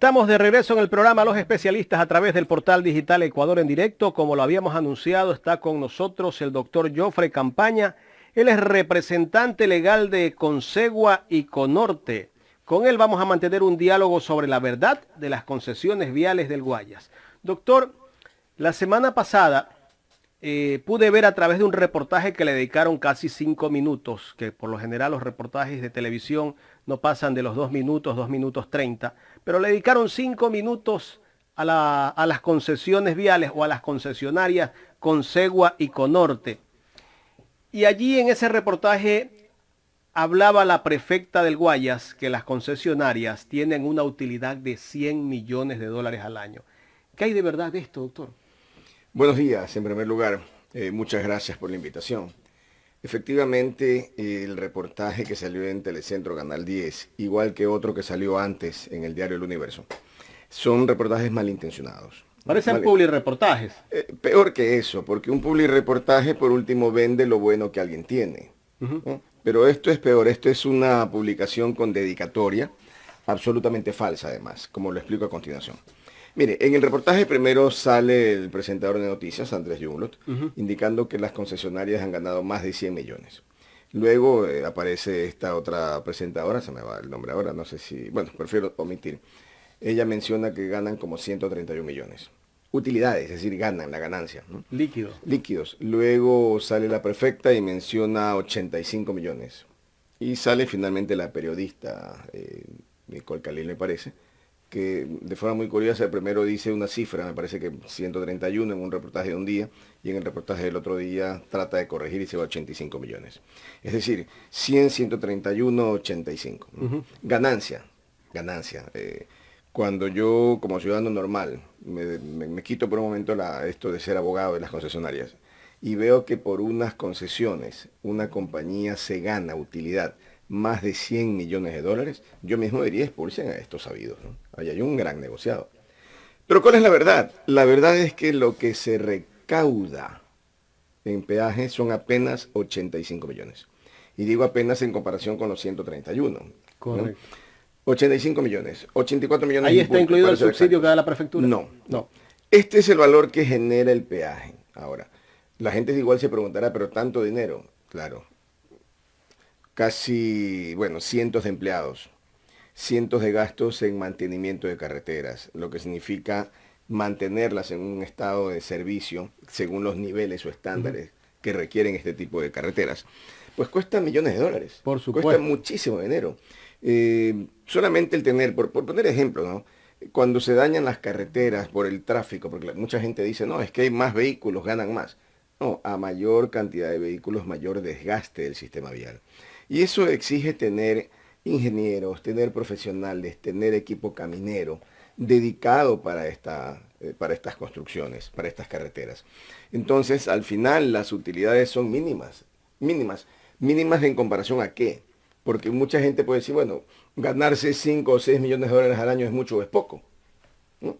Estamos de regreso en el programa Los Especialistas a través del portal digital Ecuador en directo. Como lo habíamos anunciado, está con nosotros el doctor Jofre Campaña. Él es representante legal de Consegua y Conorte. Con él vamos a mantener un diálogo sobre la verdad de las concesiones viales del Guayas. Doctor, la semana pasada pude ver a través de un reportaje que le dedicaron casi 5 minutos, que por lo general los reportajes de televisión no pasan de los 2 minutos 30, pero le dedicaron 5 minutos a las concesiones viales o a las concesionarias Consegua y Conorte. Y allí en ese reportaje hablaba la prefecta del Guayas que las concesionarias tienen una utilidad de 100 millones de dólares al año. ¿Qué hay de verdad de esto, doctor? Buenos días, en primer lugar. Muchas gracias por la invitación. Efectivamente, el reportaje que salió en Telecentro Canal 10, igual que otro que salió antes en el diario El Universo, son reportajes malintencionados. Parecen publireportajes. Peor que eso, porque un publireportaje por último vende lo bueno que alguien tiene. ¿No? Pero esto es peor, esto es una publicación con dedicatoria, absolutamente falsa además, como lo explico a continuación. Mire, en el reportaje primero sale el presentador de noticias, Andrés Junglot, indicando que las concesionarias han ganado más de 100 millones. Luego aparece esta otra presentadora, se me va el nombre ahora, no sé si, bueno, prefiero omitir. Ella menciona que ganan como 131 millones. Utilidades, es decir, ganan la ganancia, ¿no? Líquidos. Líquidos. Luego sale la prefecta y menciona 85 millones. Y sale finalmente la periodista, Nicole Calil me parece, que de forma muy curiosa, primero dice una cifra, me parece que 131 en un reportaje de un día, y en el reportaje del otro día trata de corregir y se va a 85 millones. Es decir, 100, 131, 85. Ganancia. Cuando yo, como ciudadano normal, me quito por un momento esto de ser abogado de las concesionarias, y veo que por unas concesiones una compañía se gana utilidad más de 100 millones de dólares, yo mismo diría expulsen a estos sabidos, ¿no? Ahí hay un gran negociado. Pero ¿cuál es la verdad? La verdad es que lo que se recauda en peaje son apenas 85 millones. Y digo apenas en comparación con los 131. Correcto. ¿No? 85 millones, 84 millones. ¿Ahí está incluido el subsidio que da la prefectura? No. No. Este es el valor que genera el peaje. Ahora, la gente igual se preguntará, pero tanto dinero, claro. Casi, bueno, cientos de empleados, cientos de gastos en mantenimiento de carreteras, lo que significa mantenerlas en un estado de servicio según los niveles o estándares que requieren este tipo de carreteras. Pues cuesta millones de dólares. Por supuesto. Cuesta muchísimo dinero. Solamente el tener, por poner ejemplo, ¿no? Cuando se dañan las carreteras por el tráfico, porque mucha gente dice, no, es que hay más vehículos, ganan más. No, a mayor cantidad de vehículos, mayor desgaste del sistema vial. Y eso exige tener ingenieros, tener profesionales, tener equipo caminero dedicado para estas construcciones, para estas carreteras. Entonces, al final, las utilidades son mínimas. ¿Mínimas en comparación a qué? Porque mucha gente puede decir, bueno, ganarse 5 o 6 millones de dólares al año es mucho o es poco, ¿no?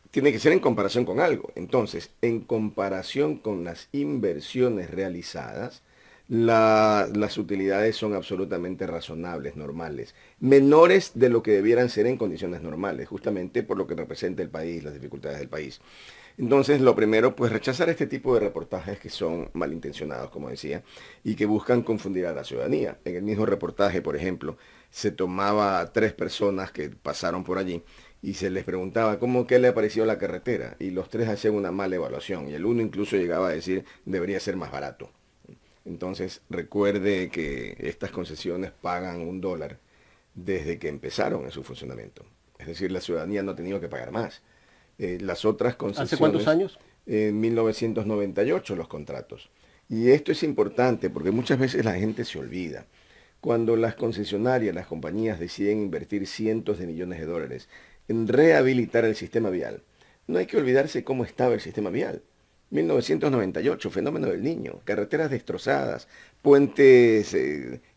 Tiene que ser en comparación con algo. Entonces, en comparación con las inversiones realizadas, las utilidades son absolutamente razonables, normales, menores de lo que debieran ser en condiciones normales, justamente por lo que representa el país, las dificultades del país. Entonces, lo primero, pues rechazar este tipo de reportajes que son malintencionados, como decía, y que buscan confundir a la ciudadanía. En el mismo reportaje, por ejemplo, se tomaba a 3 personas que pasaron por allí y se les preguntaba cómo que le pareció la carretera, y los 3 hacían una mala evaluación, y el uno incluso llegaba a decir debería ser más barato. Entonces, recuerde que estas concesiones pagan $1 desde que empezaron en su funcionamiento. Es decir, la ciudadanía no ha tenido que pagar más. Las otras concesiones... ¿Hace cuántos años? En 1998 los contratos. Y esto es importante porque muchas veces la gente se olvida. Cuando las concesionarias, las compañías deciden invertir cientos de millones de dólares en rehabilitar el sistema vial, no hay que olvidarse cómo estaba el sistema vial. 1998, fenómeno del Niño, carreteras destrozadas, puentes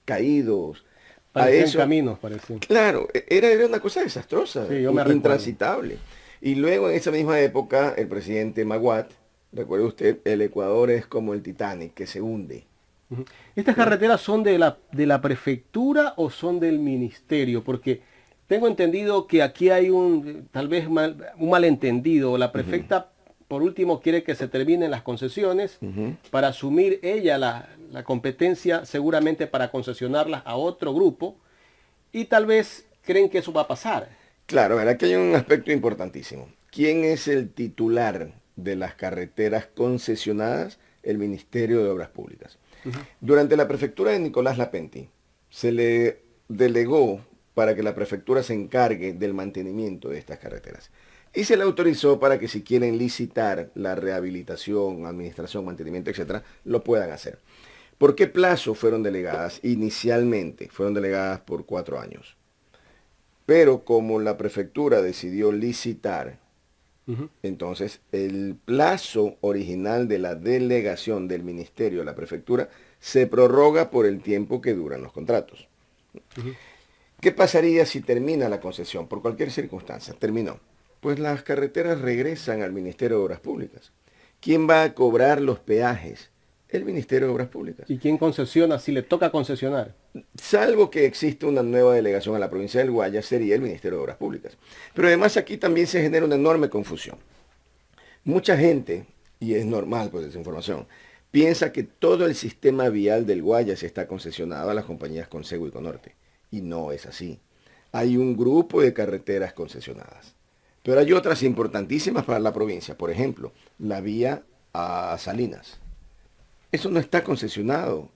caídos. Parecían caminos, parecían. Claro, era una cosa desastrosa, sí, intransitable. Y luego en esa misma época, el presidente Maguad, recuerde usted, el Ecuador es como el Titanic, que se hunde. ¿Estas carreteras son de la prefectura o son del ministerio? Porque Tengo entendido que aquí hay tal vez un malentendido. La prefecta, por último, quiere que se terminen las concesiones para asumir ella la competencia, seguramente para concesionarlas a otro grupo, y tal vez creen que eso va a pasar. Claro, a ver, aquí hay un aspecto importantísimo. ¿Quién es el titular de las carreteras concesionadas? El Ministerio de Obras Públicas. Durante la prefectura de Nicolás Lapenti, se le delegó para que la prefectura se encargue del mantenimiento de estas carreteras. Y se le autorizó para que si quieren licitar la rehabilitación, administración, mantenimiento, etcétera, lo puedan hacer. ¿Por qué plazo fueron delegadas? Inicialmente fueron delegadas por 4 años. Pero como la prefectura decidió licitar, entonces el plazo original de la delegación del ministerio a la prefectura se prorroga por el tiempo que duran los contratos. ¿Qué pasaría si termina la concesión? Por cualquier circunstancia, terminó. Pues las carreteras regresan al Ministerio de Obras Públicas. ¿Quién va a cobrar los peajes? El Ministerio de Obras Públicas. ¿Y quién concesiona si le toca concesionar? Salvo que exista una nueva delegación a la provincia del Guayas, sería el Ministerio de Obras Públicas. Pero además aquí también se genera una enorme confusión. Mucha gente, y es normal pues esa información, piensa que todo el sistema vial del Guayas está concesionado a las compañías Consegu y Conorte. Y no es así. Hay un grupo de carreteras concesionadas. Pero hay otras importantísimas para la provincia. Por ejemplo, la vía a Salinas. Eso no está concesionado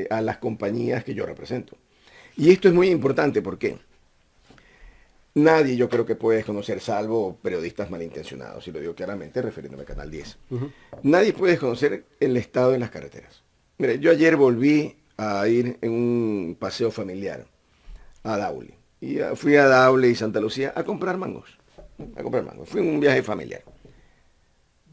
a las compañías que yo represento. Y esto es muy importante porque nadie yo creo que puede desconocer, salvo periodistas malintencionados, y lo digo claramente refiriéndome a Canal 10. Nadie puede desconocer el estado de las carreteras. Mire, yo ayer volví a ir en un paseo familiar a Daule. Y fui a Daule y Santa Lucía a comprar mangos. Fui en un viaje familiar.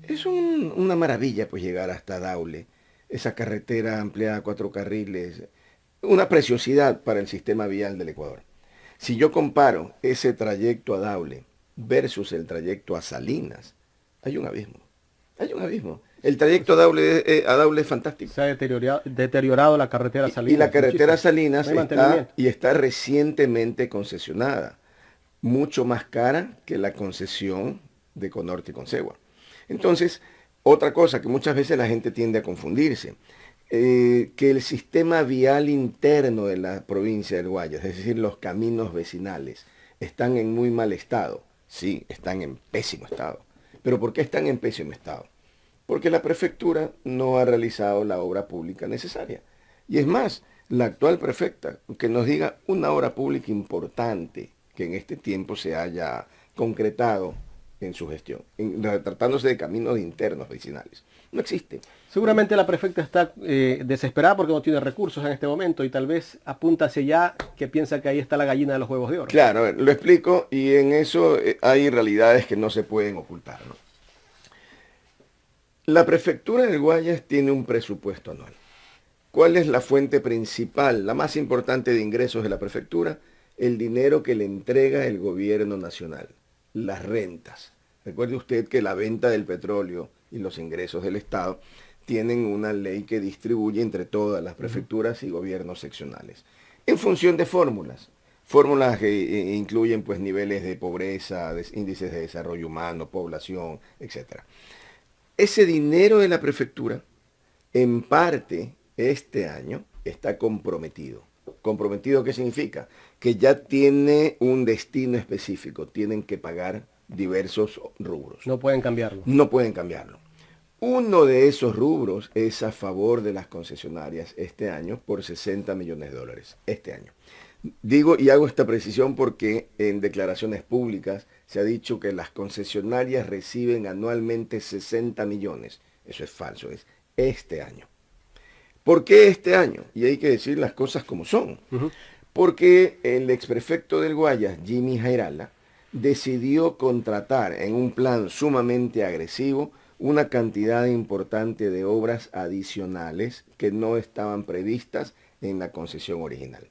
Es una maravilla pues llegar hasta Daule. Esa carretera ampliada a 4 carriles. Una preciosidad para el sistema vial del Ecuador. Si yo comparo ese trayecto a Daule versus el trayecto a Salinas, hay un abismo. Hay un abismo. El trayecto a Daule es fantástico. Se ha deteriorado la carretera Salinas. Y la carretera Salinas no está recientemente concesionada. Mucho más cara que la concesión de Conorte y Consegua. Entonces, otra cosa que muchas veces la gente tiende a confundirse, que el sistema vial interno de la provincia del Guayas, es decir, los caminos vecinales, están en muy mal estado. Sí, están en pésimo estado. ¿Pero por qué están en pésimo estado? Porque la prefectura no ha realizado la obra pública necesaria. Y es más, la actual prefecta, que nos diga una obra pública importante que en este tiempo se haya concretado en su gestión, tratándose de caminos internos vecinales. No existe. Seguramente la prefecta está desesperada porque no tiene recursos en este momento y tal vez apunta hacia allá que piensa que ahí está la gallina de los huevos de oro. Claro, a ver, lo explico y en eso hay realidades que no se pueden ocultar, ¿no? La prefectura del Guayas tiene un presupuesto anual. ¿Cuál es la fuente principal, la más importante de ingresos de la prefectura? El dinero que le entrega el gobierno nacional, las rentas. Recuerde usted que la venta del petróleo y los ingresos del Estado tienen una ley que distribuye entre todas las prefecturas y gobiernos seccionales, en función de fórmulas. Fórmulas que incluyen pues niveles de pobreza, índices de desarrollo humano, población, etc. Ese dinero de la prefectura, en parte, este año, está comprometido. ¿Comprometido qué significa? Que ya tiene un destino específico, tienen que pagar diversos rubros. No pueden cambiarlo. No pueden cambiarlo. Uno de esos rubros es a favor de las concesionarias este año por 60 millones de dólares. Este año. Digo y hago esta precisión porque en declaraciones públicas se ha dicho que las concesionarias reciben anualmente 60 millones. Eso es falso, es este año. ¿Por qué este año? Y hay que decir las cosas como son. Porque el exprefecto del Guayas, Jimmy Jairala, decidió contratar en un plan sumamente agresivo una cantidad importante de obras adicionales que no estaban previstas en la concesión original.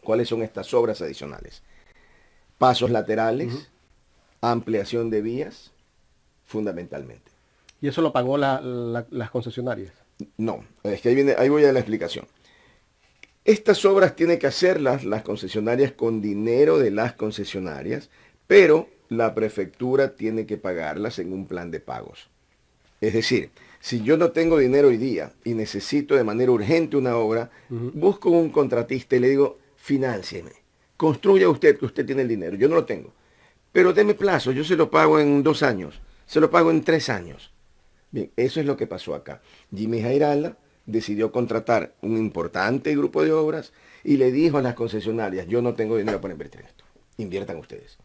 ¿Cuáles son estas obras adicionales? Pasos laterales, ampliación de vías, fundamentalmente. ¿Y eso lo pagó las concesionarias? No, es que ahí voy a la explicación. Estas obras tienen que hacerlas las concesionarias con dinero de las concesionarias, pero la prefectura tiene que pagarlas en un plan de pagos. Es decir, si yo no tengo dinero hoy día y necesito de manera urgente una obra, busco un contratista y le digo, financieme, construya usted, que usted tiene el dinero, yo no lo tengo. Pero deme plazo, yo se lo pago en 2 años, se lo pago en 3 años. Bien, eso es lo que pasó acá. Jimmy Jairala decidió contratar un importante grupo de obras y le dijo a las concesionarias, yo no tengo dinero para invertir en esto, inviertan ustedes.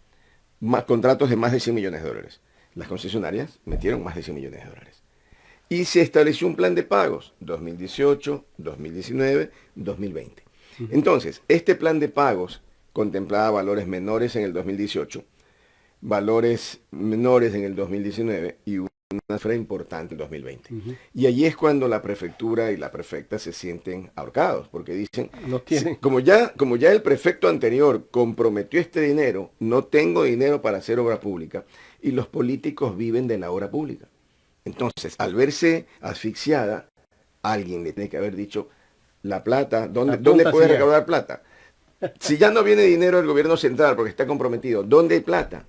Más contratos de más de 100 millones de dólares. Las concesionarias metieron más de 100 millones de dólares. Y se estableció un plan de pagos, 2018, 2019, 2020. Entonces, este plan de pagos contemplaba valores menores en el 2018, valores menores en el 2019 y una cifra importante en el 2020. Y allí es cuando la prefectura y la prefecta se sienten ahorcados, porque dicen, No tienen. como ya el prefecto anterior comprometió este dinero, no tengo dinero para hacer obra pública, y los políticos viven de la obra pública. Entonces, al verse asfixiada, alguien le tiene que haber dicho, la plata, ¿dónde puede recaudar plata? Si ya no viene dinero del gobierno central porque está comprometido, ¿dónde hay plata?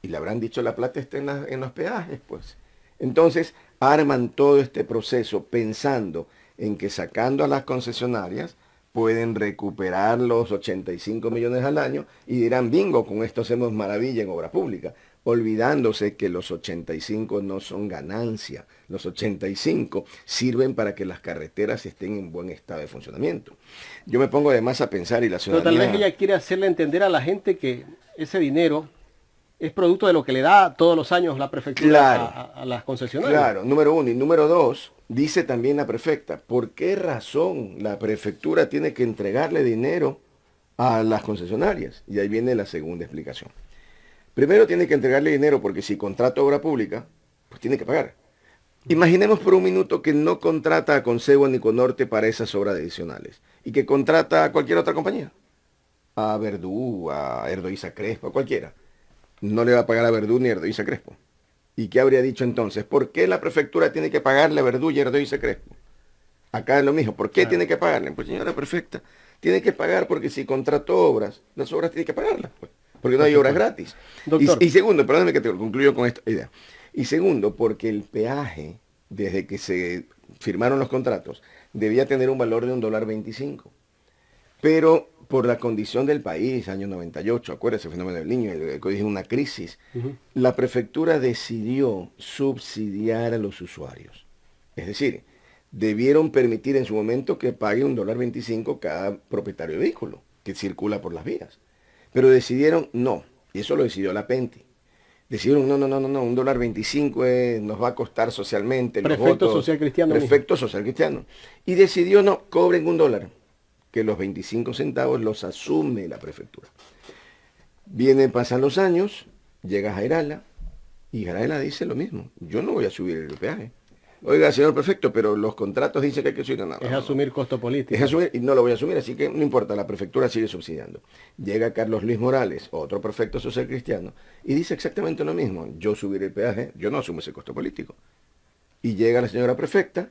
Y le habrán dicho, la plata está en los peajes, pues. Entonces, arman todo este proceso pensando en que sacando a las concesionarias pueden recuperar los 85 millones al año y dirán, bingo, con esto hacemos maravilla en obra pública, olvidándose que los 85 no son ganancia, los 85 sirven para que las carreteras estén en buen estado de funcionamiento. Yo me pongo además a pensar y la ciudadanía... Pero tal vez ella quiere hacerle entender a la gente que ese dinero es producto de lo que le da todos los años la prefectura a las concesionarias. Claro, número uno. Y número dos, dice también la prefecta, ¿por qué razón la prefectura tiene que entregarle dinero a las concesionarias? Y ahí viene la segunda explicación. Primero tiene que entregarle dinero porque si contrata obra pública, pues tiene que pagar. Imaginemos por un minuto que no contrata a Consegua ni Conorte para esas obras adicionales y que contrata a cualquier otra compañía, a Verdú, a Erdoiza Crespo, a cualquiera. No le va a pagar a Verdú ni a Erdoiza Crespo. ¿Y qué habría dicho entonces? ¿Por qué la prefectura tiene que pagarle a Verdú y a Erdoiza Crespo? Acá es lo mismo. ¿Por qué tiene que pagarle? Pues señora prefecta, tiene que pagar porque si contrató obras, las obras tiene que pagarlas, pues, porque no hay obras gratis. Y segundo, perdóname que te concluyo con esta idea. Y segundo, porque el peaje, desde que se firmaron los contratos, debía tener un valor de $1.25. Pero por la condición del país, año 98, acuérdese, el fenómeno del Niño, una crisis, la prefectura decidió subsidiar a los usuarios. Es decir, debieron permitir en su momento que pague $1.25 cada propietario de vehículo que circula por las vías. Pero decidieron no, y eso lo decidió la Penti. Decidieron no, $1.25 nos va a costar socialmente. Prefecto social cristiano. Prefecto social cristiano. Y decidió no, cobren $1, que los 25 centavos los asume la prefectura. Pasan los años, llega Jairala, y Jairala dice lo mismo, yo no voy a subir el peaje. Oiga, señor prefecto, pero los contratos dicen que hay que subir nada. Es asumir costo político. Es asumir, y no lo voy a asumir, así que no importa, la prefectura sigue subsidiando. Llega Carlos Luis Morales, otro prefecto social cristiano, y dice exactamente lo mismo. Yo subiré el peaje, yo no asumo ese costo político. Y llega la señora prefecta,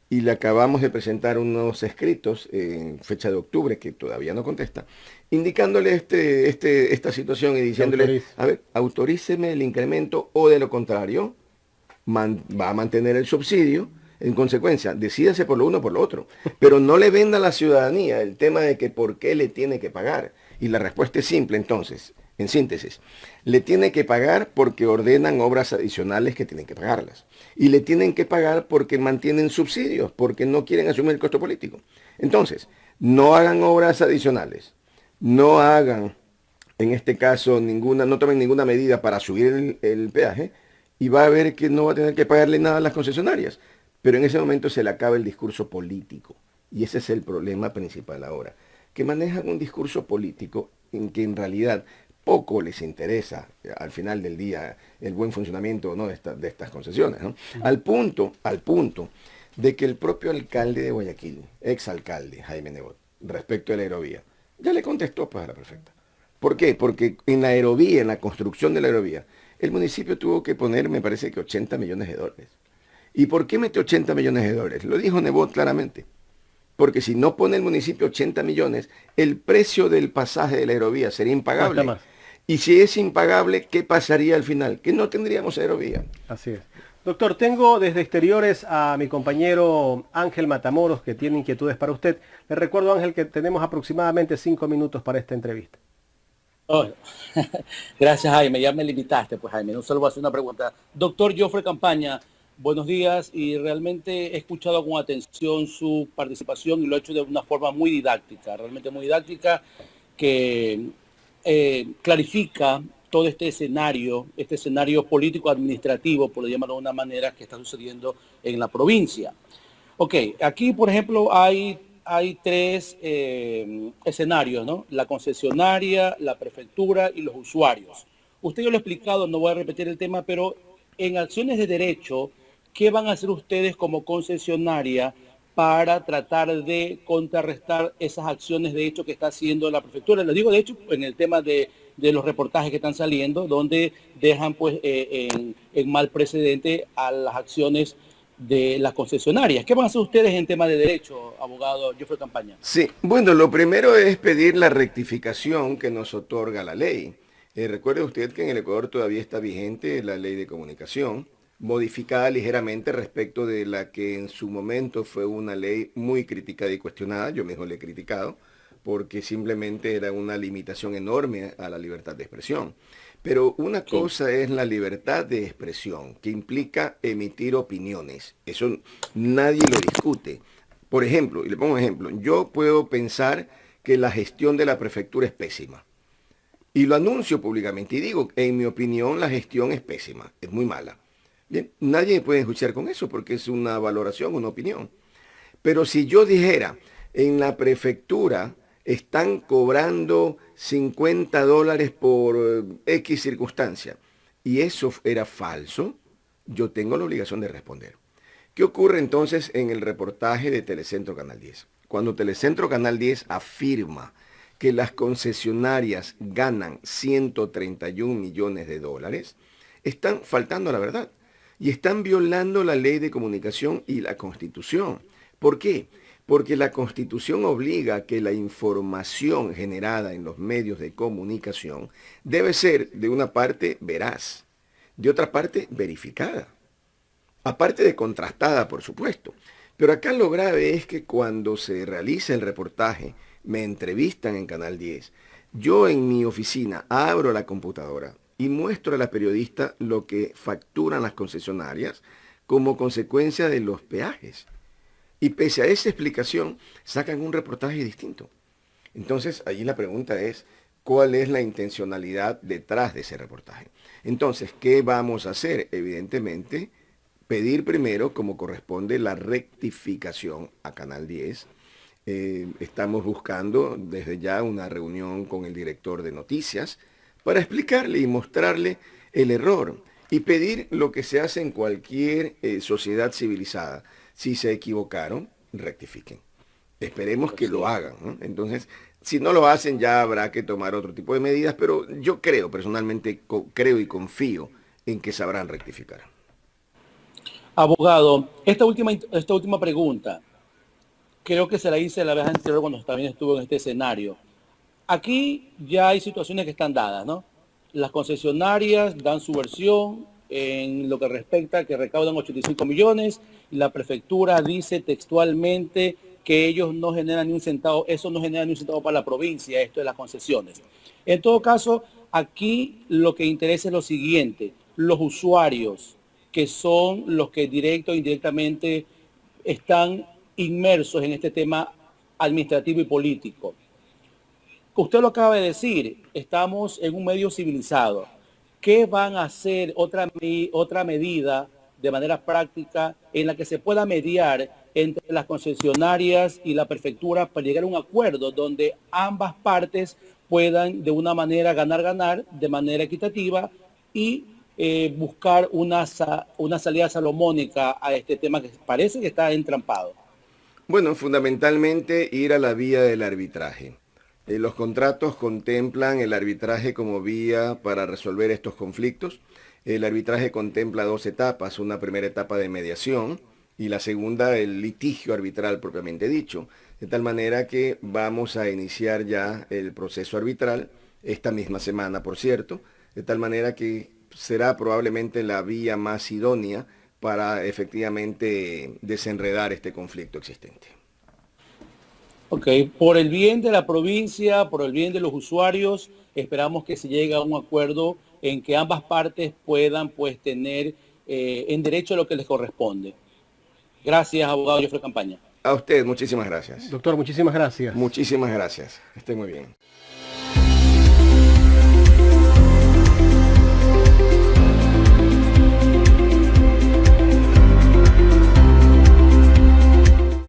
y le acabamos de presentar unos escritos en fecha de octubre, que todavía no contesta, indicándole esta situación y diciéndole, a ver, autoríceme el incremento o de lo contrario, va a mantener el subsidio. En consecuencia, decídase por lo uno o por lo otro, pero no le venda a la ciudadanía el tema de que por qué le tiene que pagar. Y la respuesta es simple entonces, en síntesis, le tiene que pagar porque ordenan obras adicionales que tienen que pagarlas. Y le tienen que pagar porque mantienen subsidios, porque no quieren asumir el costo político. Entonces, no hagan obras adicionales, no hagan, en este caso, no tomen ninguna medida para subir el peaje, y va a ver que no va a tener que pagarle nada a las concesionarias. Pero en ese momento se le acaba el discurso político. Y ese es el problema principal ahora. Que manejan un discurso político en que en realidad poco les interesa al final del día el buen funcionamiento o no de estas concesiones, ¿no? Al punto de que el propio alcalde de Guayaquil, exalcalde Jaime Nebot, respecto a la aerovía, ya le contestó pues a la prefecta. ¿Por qué? Porque en la aerovía, en la construcción de la aerovía, el municipio tuvo que poner, me parece que $80 millones. ¿Y por qué mete $80 millones? Lo dijo Nebot claramente. porque si no pone el municipio 80 millones, el precio del pasaje de la aerovía sería Cuesta impagable. más. Y si es impagable, ¿qué pasaría al final? Que no tendríamos aerovía. Así es. Doctor, tengo desde exteriores a mi compañero Ángel Matamoros, que tiene inquietudes para usted. Le recuerdo, Ángel, que tenemos aproximadamente 5 minutos para esta entrevista. Oh, gracias, Jaime. Ya me limitaste, pues, Jaime. No solo voy a hacer una pregunta. Doctor Joffrey Campaña, buenos días, y realmente he escuchado con atención su participación y lo he hecho de una forma muy didáctica, realmente muy didáctica, que clarifica todo este escenario político-administrativo, por llamarlo de una manera, que está sucediendo en la provincia. Ok, aquí, por ejemplo, hay tres escenarios, ¿no? La concesionaria, la prefectura y los usuarios. Usted ya lo ha explicado, no voy a repetir el tema, pero en acciones de derecho, ¿qué van a hacer ustedes como concesionaria para tratar de contrarrestar esas acciones de hecho que está haciendo la prefectura? Lo digo de hecho en el tema de los reportajes que están saliendo, donde dejan pues en mal precedente a las acciones de las concesionarias. ¿Qué van a hacer ustedes en tema de derecho, abogado Joffrey Campaña? Sí, bueno, lo primero es pedir la rectificación que nos otorga la ley. Recuerde usted que en el Ecuador todavía está vigente la ley de comunicación, modificada ligeramente respecto de la que en su momento fue una ley muy criticada y cuestionada. Yo mismo le he criticado porque simplemente era una limitación enorme a la libertad de expresión. Pero una Sí. cosa es la libertad de expresión, que implica emitir opiniones. Eso nadie lo discute. Por ejemplo, y le pongo un ejemplo, yo puedo pensar que la gestión de la prefectura es pésima. Y lo anuncio públicamente y digo, en mi opinión, la gestión es pésima, es muy mala. Bien, nadie me puede escuchar con eso porque es una valoración, una opinión. Pero si yo dijera, en la prefectura están cobrando $50 por X circunstancia, y eso era falso, yo tengo la obligación de responder. ¿Qué ocurre entonces en el reportaje de Telecentro Canal 10? Cuando Telecentro Canal 10 afirma que las concesionarias ganan 131 millones de dólares, están faltando a la verdad y están violando la ley de comunicación y la Constitución. ¿Por qué? Porque la Constitución obliga a que la información generada en los medios de comunicación debe ser, de una parte, veraz, de otra parte, verificada. Aparte de contrastada, por supuesto. Pero acá lo grave es que cuando se realiza el reportaje, me entrevistan en Canal 10, yo en mi oficina abro la computadora y muestro a la periodista lo que facturan las concesionarias como consecuencia de los peajes. Y pese a esa explicación, sacan un reportaje distinto. Entonces, allí la pregunta es, ¿cuál es la intencionalidad detrás de ese reportaje? Entonces, ¿qué vamos a hacer? Evidentemente, pedir primero, como corresponde, la rectificación a Canal 10. Estamos buscando desde ya una reunión con el director de noticias para explicarle y mostrarle el error y pedir lo que se hace en cualquier sociedad civilizada. Si se equivocaron, rectifiquen. Esperemos que Pues lo sí. hagan, ¿no? Entonces, si no lo hacen, ya habrá que tomar otro tipo de medidas, pero yo creo, personalmente, creo y confío en que sabrán rectificar. Abogado, esta última pregunta, creo que se la hice la vez anterior cuando también estuvo en este escenario. Aquí ya hay situaciones que están dadas, ¿no? Las concesionarias dan su versión en lo que respecta a que recaudan 85 millones y la prefectura dice textualmente que ellos no generan ni un centavo, eso no genera ni un centavo para la provincia, esto de las concesiones. En todo caso, aquí lo que interesa es lo siguiente, los usuarios, que son los que directo o indirectamente están inmersos en este tema administrativo y político. Usted lo acaba de decir, estamos en un medio civilizado. ¿Qué van a hacer otra medida de manera práctica en la que se pueda mediar entre las concesionarias y la prefectura para llegar a un acuerdo donde ambas partes puedan de una manera ganar de manera equitativa y buscar una salida salomónica a este tema que parece que está entrampado? Bueno, fundamentalmente ir a la vía del arbitraje. Los contratos contemplan el arbitraje como vía para resolver estos conflictos. El arbitraje contempla dos etapas, una primera etapa de mediación y la segunda el litigio arbitral propiamente dicho. De tal manera que vamos a iniciar ya el proceso arbitral esta misma semana, por cierto, de tal manera que será probablemente la vía más idónea para efectivamente desenredar este conflicto existente. Ok, por el bien de la provincia, por el bien de los usuarios, esperamos que se llegue a un acuerdo en que ambas partes puedan pues tener en derecho a lo que les corresponde. Gracias, abogado Jofre Campaña. A usted, muchísimas gracias. Doctor, muchísimas gracias. Muchísimas gracias. Esté muy bien.